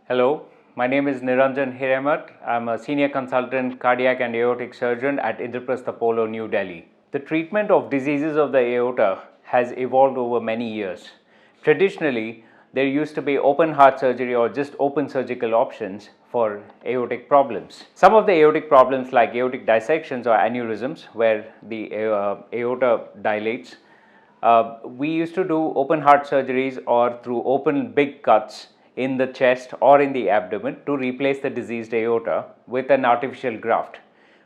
Hello, my name is Niranjan Hiremath. I'm a senior consultant cardiac and aortic surgeon at Indraprastha Apollo, New Delhi. The treatment of diseases of the aorta has evolved over many years. Traditionally, there used to be open heart surgery or just open surgical options for aortic problems. Some of the aortic problems like aortic dissections or aneurysms where the aorta dilates, we used to do open heart surgeries or through open big cuts in the chest or in the abdomen to replace the diseased aorta with an artificial graft.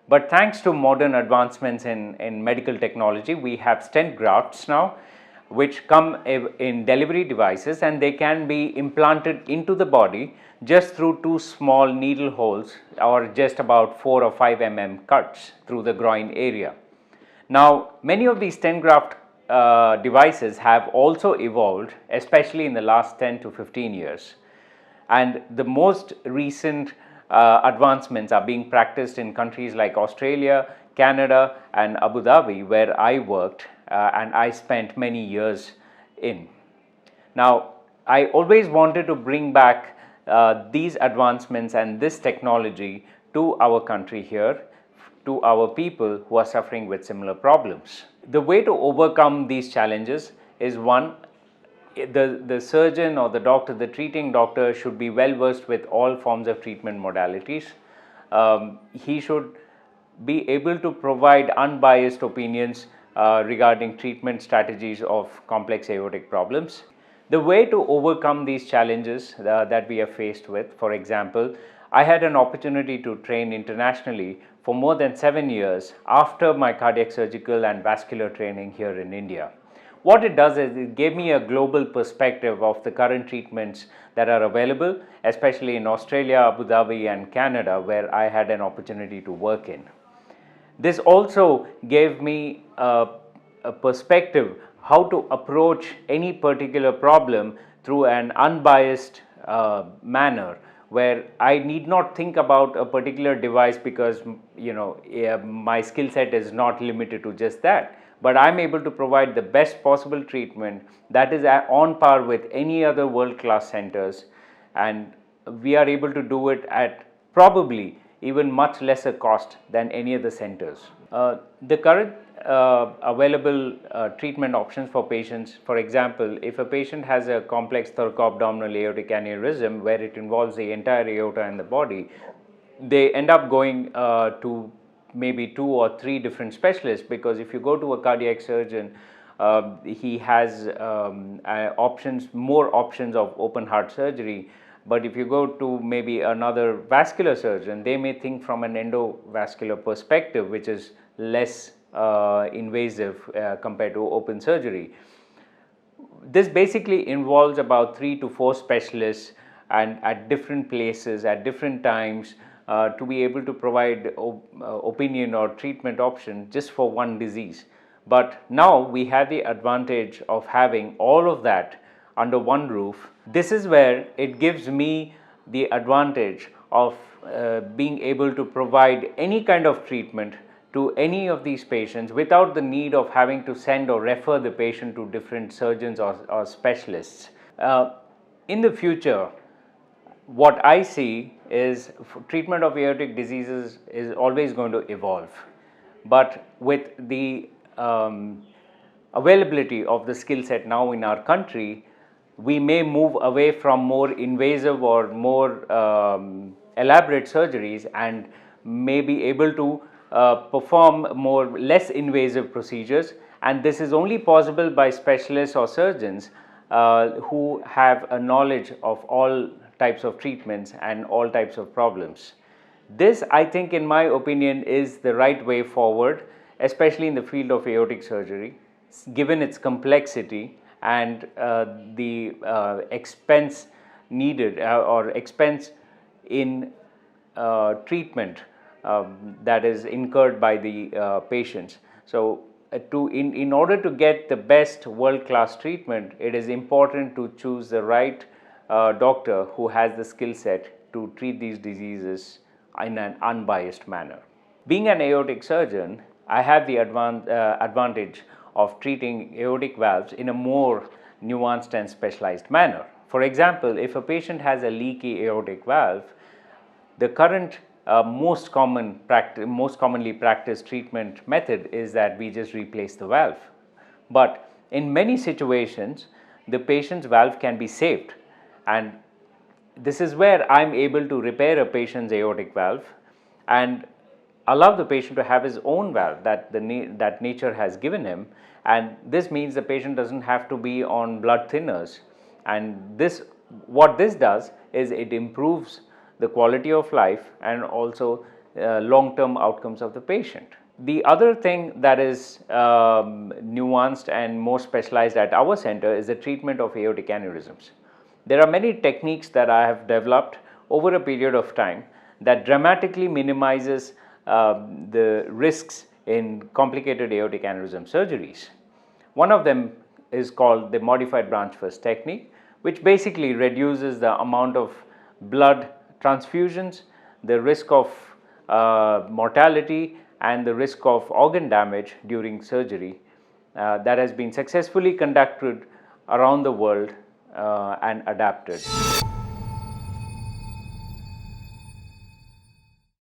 But thanks to modern advancements in medical technology, we have stent grafts now which come in delivery devices, and they can be implanted into the body just through two small needle holes or just about 4 or 5 cuts through the groin area. Now, many of these stent graft devices have also evolved, especially in the last 10 to 15 years. And the most recent advancements are being practiced in countries like Australia, Canada, and Abu Dhabi, where I worked and I spent many years in. Now, I always wanted to bring back these advancements and this technology to our country here, to our people who are suffering with similar problems. The way to overcome these challenges is one, the surgeon or the doctor, the treating doctor should be well versed with all forms of treatment modalities. He should be able to provide unbiased opinions regarding treatment strategies of complex aortic problems. The way to overcome these challenges that we are faced with, for example, I had an opportunity to train internationally for more than 7 years after my cardiac surgical and vascular training here in India. What it does is it gave me a global perspective of the current treatments that are available, especially in Australia, Abu Dhabi and Canada, where I had an opportunity to work in. This also gave me a perspective how to approach any particular problem through an unbiased manner, where I need not think about a particular device because my skill set is not limited to just that, but I'm able to provide the best possible treatment that is on par with any other world-class centers, and we are able to do it at probably even much lesser cost than any other centers. The current available treatment options for patients, for example, if a patient has a complex thoracoabdominal aortic aneurysm where it involves the entire aorta in the body, they end up going to maybe 2 or 3 different specialists, because if you go to a cardiac surgeon, he has more options of open heart surgery. But if you go to maybe another vascular surgeon, they may think from an endovascular perspective, which is less invasive compared to open surgery. This basically involves about 3 to 4 specialists and at different places at different times to be able to provide opinion or treatment option just for one disease. But now we have the advantage of having all of that under one roof. This is where it gives me the advantage of being able to provide any kind of treatment to any of these patients without the need of having to send or refer the patient to different surgeons or specialists. In the future, what I see is treatment of aortic diseases is always going to evolve, but with the availability of the skill set now in our country, we may move away from more invasive or more elaborate surgeries and may be able to perform less invasive procedures, and this is only possible by specialists or surgeons who have a knowledge of all types of treatments and all types of problems. This, I think, in my opinion, is the right way forward, especially in the field of aortic surgery, given its complexity and the expense needed or expense in treatment that is incurred by the patients. So in order to get the best world-class treatment, it is important to choose the right doctor who has the skill set to treat these diseases in an unbiased manner. Being an aortic surgeon, I have the advantage of treating aortic valves in a more nuanced and specialized manner. For example, if a patient has a leaky aortic valve, the current most commonly practiced treatment method is that we just replace the valve. But in many situations, the patient's valve can be saved, and this is where I am able to repair a patient's aortic valve and allow the patient to have his own valve that nature has given him, and this means the patient doesn't have to be on blood thinners, and what this does is it improves the quality of life and also long-term outcomes of the patient. The other thing that is nuanced and more specialized at our center is the treatment of aortic aneurysms. There are many techniques that I have developed over a period of time that dramatically minimizes the risks in complicated aortic aneurysm surgeries. One of them is called the modified branch first technique, which basically reduces the amount of blood transfusions, the risk of mortality, and the risk of organ damage during surgery that has been successfully conducted around the world and adapted.